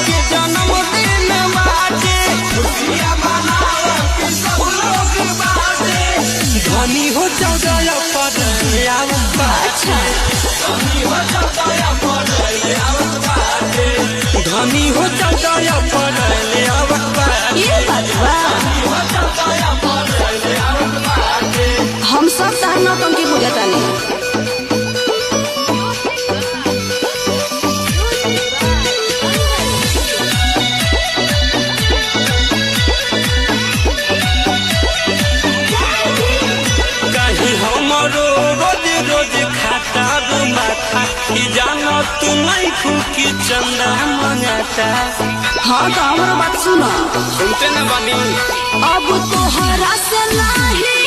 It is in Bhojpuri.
के जन्मदिन बाटे खुशियां मनाओ कि सब लोग बाटे धनी हो 14 अप्रैल आवत बाटे धनी हो 14 अप्रैल आवत बाटे धनी हो 14 अप्रैल आवत बाटे ये बात हम सब तार नौटंकी बुझतानी। तू नहीं खुकी चंदा मंगाता हाँ तो हमारा बात सुनो सुनते न बनी अब तोहरा से नहीं